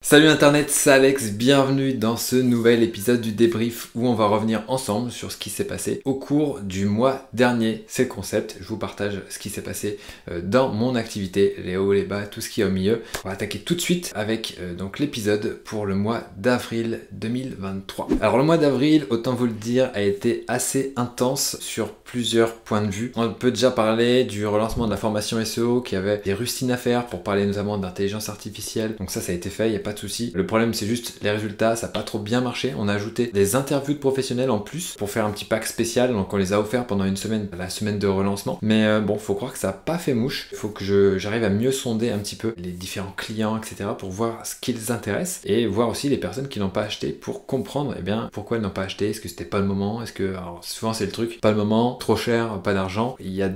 Salut Internet, c'est Alex, bienvenue dans ce nouvel épisode du débrief où on va revenir ensemble sur ce qui s'est passé au cours du mois dernier. C'est le concept, je vous partage ce qui s'est passé dans mon activité, les hauts, les bas, tout ce qui est au milieu. On va attaquer tout de suite avec donc l'épisode pour le mois d'avril 2023. Alors le mois d'avril, autant vous le dire, a été assez intense sur plusieurs points de vue. On peut déjà parler du relancement de la formation SEO qui avait des rustines à faire pour parler notamment d'intelligence artificielle. Donc ça a été fait, il n'y a pas de souci. Le problème c'est juste les résultats, ça n'a pas trop bien marché. On a ajouté des interviews de professionnels en plus pour faire un petit pack spécial. Donc on les a offerts pendant une semaine, la semaine de relancement. Mais bon, faut croire que ça n'a pas fait mouche. Il faut que j'arrive à mieux sonder un petit peu les différents clients, etc. pour voir ce qui les intéresse et voir aussi les personnes qui n'ont pas acheté pour comprendre pourquoi elles n'ont pas acheté. Est-ce que c'était pas le moment? Est-ce que, alors souvent c'est le truc, pas le moment, trop cher, pas d'argent. Il y a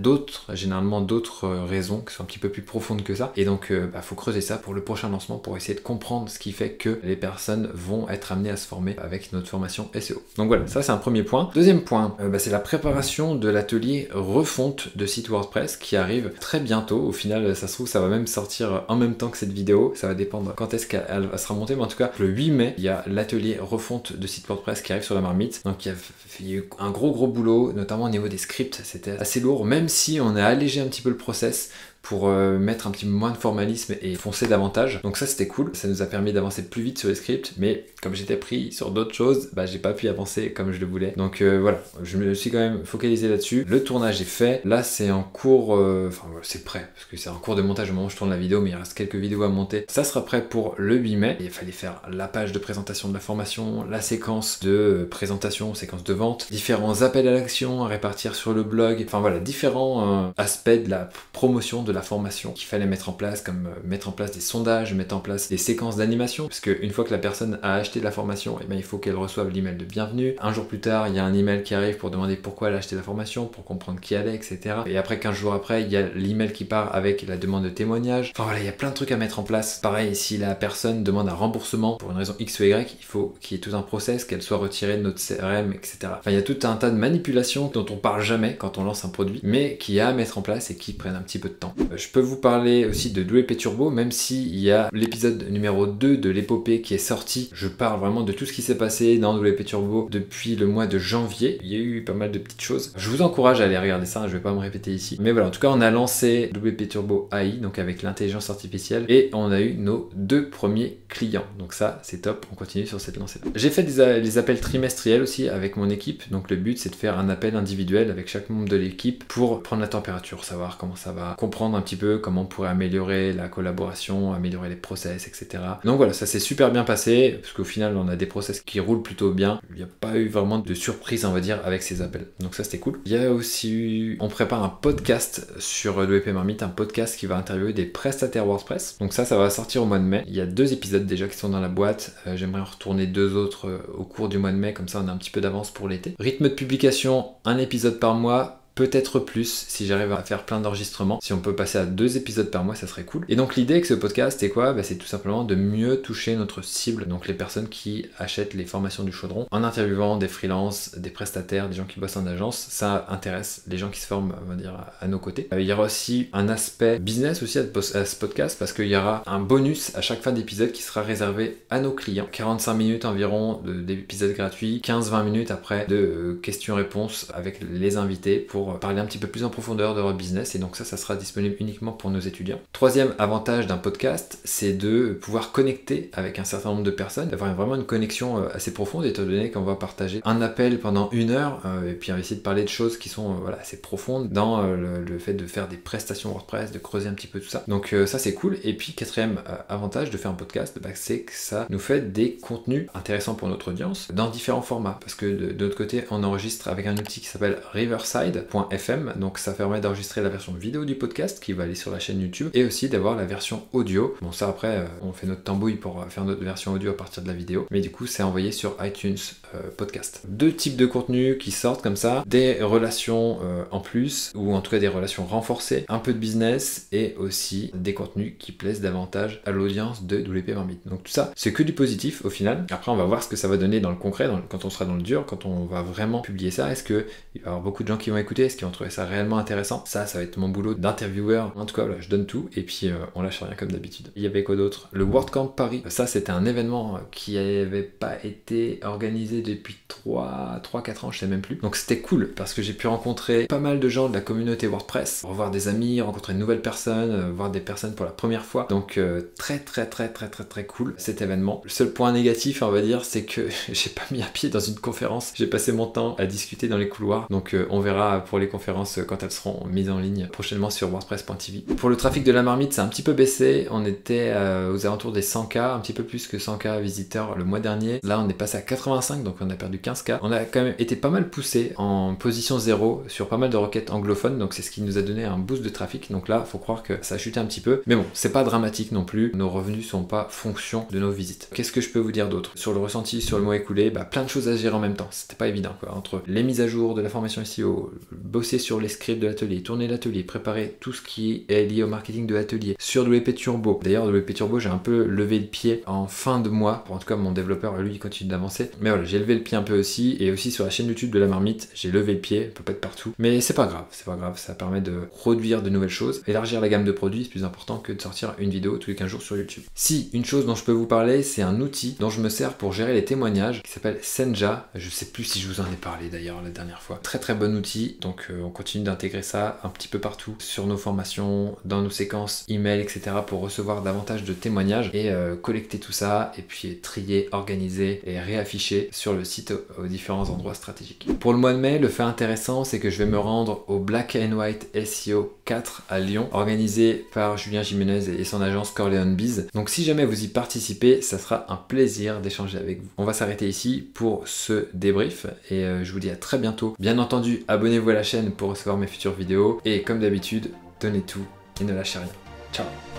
généralement d'autres raisons qui sont un petit peu plus profondes que ça. Et donc faut creuser ça pour le prochain lancement pour essayer de comprendre ce qui fait que les personnes vont être amenées à se former avec notre formation SEO. Donc voilà, ça c'est un premier point. Deuxième point, c'est la préparation de l'atelier refonte de site WordPress qui arrive très bientôt. Au final, ça se trouve, ça va même sortir en même temps que cette vidéo. Ça va dépendre quand est-ce qu'elle sera montée. Mais en tout cas, le 8 mai, il y a l'atelier refonte de site WordPress qui arrive sur la marmite. Donc il y a eu un gros boulot, notamment au niveau des scripts. C'était assez lourd, même si on a allégé un petit peu le process pour mettre un petit peu moins de formalisme et foncer davantage. Donc ça c'était cool, ça nous a permis d'avancer plus vite sur les scripts, mais comme j'étais pris sur d'autres choses, j'ai pas pu avancer comme je le voulais. Donc voilà, je me suis quand même focalisé là-dessus. Le tournage est fait, là c'est en cours, c'est prêt, parce que c'est en cours de montage au moment où je tourne la vidéo, mais il reste quelques vidéos à monter. Ça sera prêt pour le 8 mai, et il fallait faire la page de présentation de la formation, la séquence de présentation, séquence de vente, différents appels à l'action à répartir sur le blog, enfin voilà, différents aspects de la promotion de la formation qu'il fallait mettre en place, comme mettre en place des sondages, mettre en place des séquences d'animation, parce qu'une fois que la personne a acheté la formation, il faut qu'elle reçoive l'email de bienvenue. Un jour plus tard, il y a un email qui arrive pour demander pourquoi elle a acheté la formation, pour comprendre qui elle est, etc. Et après 15 jours après, il y a l'email qui part avec la demande de témoignage. Enfin voilà, il y a plein de trucs à mettre en place. Pareil, si la personne demande un remboursement pour une raison X ou Y, il faut qu'il y ait tout un process, qu'elle soit retirée de notre CRM, etc. Enfin, il y a tout un tas de manipulations dont on parle jamais quand on lance un produit, mais qui a à mettre en place et qui prennent un petit peu de temps. Je peux vous parler aussi de WP Turbo, même s'il y a l'épisode numéro 2 de l'épopée qui est sorti. Je parle vraiment de tout ce qui s'est passé dans WP Turbo depuis le mois de janvier. Il y a eu pas mal de petites choses. Je vous encourage à aller regarder ça, je vais pas me répéter ici. Mais voilà, en tout cas, on a lancé WP Turbo AI, donc avec l'intelligence artificielle, et on a eu nos 2 premiers clients. Donc ça, c'est top, on continue sur cette lancée-là. J'ai fait des appels trimestriels aussi avec mon équipe. Donc le but, c'est de faire un appel individuel avec chaque membre de l'équipe pour prendre la température, savoir comment ça va, comprendre un petit peu comment on pourrait améliorer la collaboration, améliorer les process, etc. Donc voilà, ça s'est super bien passé, parce qu'au final, on a des process qui roulent plutôt bien. Il n'y a pas eu vraiment de surprise, on va dire, avec ces appels. Donc ça, c'était cool. Il y a aussi eu... On prépare un podcast sur WP Marmite, un podcast qui va interviewer des prestataires WordPress. Donc ça va sortir au mois de mai. Il y a 2 épisodes déjà qui sont dans la boîte. J'aimerais en retourner 2 autres au cours du mois de mai, comme ça on a un petit peu d'avance pour l'été. Rythme de publication, un épisode par mois. Peut-être plus si j'arrive à faire plein d'enregistrements. Si on peut passer à 2 épisodes par mois, ça serait cool. Et donc l'idée avec ce podcast, c'est quoi? C'est tout simplement de mieux toucher notre cible, donc les personnes qui achètent les formations du chaudron, en interviewant des freelances, des prestataires, des gens qui bossent en agence. Ça intéresse les gens qui se forment, on va dire, à nos côtés. Il y aura aussi un aspect business aussi à ce podcast, parce qu'il y aura un bonus à chaque fin d'épisode qui sera réservé à nos clients. 45 minutes environ d'épisodes gratuits, 15-20 minutes après de questions-réponses avec les invités pour parler un petit peu plus en profondeur de leur business, et donc ça sera disponible uniquement pour nos étudiants. Troisième avantage d'un podcast, c'est de pouvoir connecter avec un certain nombre de personnes, d'avoir vraiment une connexion assez profonde, étant donné qu'on va partager un appel pendant 1 heure, et puis on va essayer de parler de choses qui sont assez profondes dans le fait de faire des prestations WordPress, de creuser un petit peu tout ça. Donc ça c'est cool. Et puis quatrième avantage de faire un podcast, c'est que ça nous fait des contenus intéressants pour notre audience dans différents formats, parce que de l'autre côté on enregistre avec un outil qui s'appelle Riverside.fm, donc ça permet d'enregistrer la version vidéo du podcast qui va aller sur la chaîne YouTube, et aussi d'avoir la version audio. Bon ça après on fait notre tambouille pour faire notre version audio à partir de la vidéo, mais du coup c'est envoyé sur iTunes podcast. 2 types de contenus qui sortent comme ça, des relations en plus, ou en tout cas des relations renforcées, un peu de business, et aussi des contenus qui plaisent davantage à l'audience de WP Marmite. Donc tout ça c'est que du positif au final. Après on va voir ce que ça va donner dans le concret, quand on sera dans le dur, quand on va vraiment publier ça. Est-ce que il va y avoir beaucoup de gens qui vont écouter? Est-ce qu'ils vont trouver ça réellement intéressant? Ça va être mon boulot d'intervieweur. En tout cas, voilà, je donne tout et puis on lâche rien comme d'habitude. Il y avait quoi d'autre? Le WordCamp Paris. Ça, c'était un événement qui avait pas été organisé depuis 3-4 ans, je sais même plus. Donc c'était cool parce que j'ai pu rencontrer pas mal de gens de la communauté WordPress, revoir des amis, rencontrer de nouvelles personnes, voir des personnes pour la première fois. Donc très cool cet événement. Le seul point négatif, on va dire, c'est que j'ai pas mis un pied dans une conférence. J'ai passé mon temps à discuter dans les couloirs. Donc on verra pour les conférences quand elles seront mises en ligne prochainement sur wordpress.tv. Pour le trafic de la marmite, c'est un petit peu baissé. On était aux alentours des 100K, un petit peu plus que 100K visiteurs le mois dernier. Là, on est passé à 85, donc on a perdu 15K. On a quand même été pas mal poussé en position 0 sur pas mal de requêtes anglophones, donc c'est ce qui nous a donné un boost de trafic. Donc là, faut croire que ça a chuté un petit peu. Mais bon, c'est pas dramatique non plus. Nos revenus sont pas fonction de nos visites. Qu'est-ce que je peux vous dire d'autre? Sur le ressenti, sur le mois écoulé, plein de choses à gérer en même temps. C'était pas évident, quoi. Entre les mises à jour de la formation SEO, bosser sur les scripts de l'atelier, tourner l'atelier, préparer tout ce qui est lié au marketing de l'atelier, sur WP Turbo. D'ailleurs, WP Turbo, j'ai un peu levé le pied en fin de mois. En tout cas, mon développeur, lui, il continue d'avancer. Mais voilà, j'ai levé le pied un peu aussi. Et aussi sur la chaîne YouTube de la marmite, j'ai levé le pied. Ça peut pas être partout. Mais c'est pas grave, c'est pas grave. Ça permet de produire de nouvelles choses. Élargir la gamme de produits, c'est plus important que de sortir une vidéo tous les 15 jours sur YouTube. Si, une chose dont je peux vous parler, c'est un outil dont je me sers pour gérer les témoignages qui s'appelle Senja. Je sais plus si je vous en ai parlé d'ailleurs la dernière fois. Très bon outil. Donc on continue d'intégrer ça un petit peu partout sur nos formations, dans nos séquences email, etc. pour recevoir davantage de témoignages et collecter tout ça et puis trier, organiser et réafficher sur le site aux différents endroits stratégiques. Pour le mois de mai, le fait intéressant, c'est que je vais me rendre au Black and White SEO 4 à Lyon, organisé par Julien Jimenez et son agence Corleone Biz. Donc si jamais vous y participez, ça sera un plaisir d'échanger avec vous. On va s'arrêter ici pour ce débrief et je vous dis à très bientôt. Bien entendu, abonnez-vous à la chaîne pour recevoir mes futures vidéos et comme d'habitude, donnez tout et ne lâchez rien. Ciao!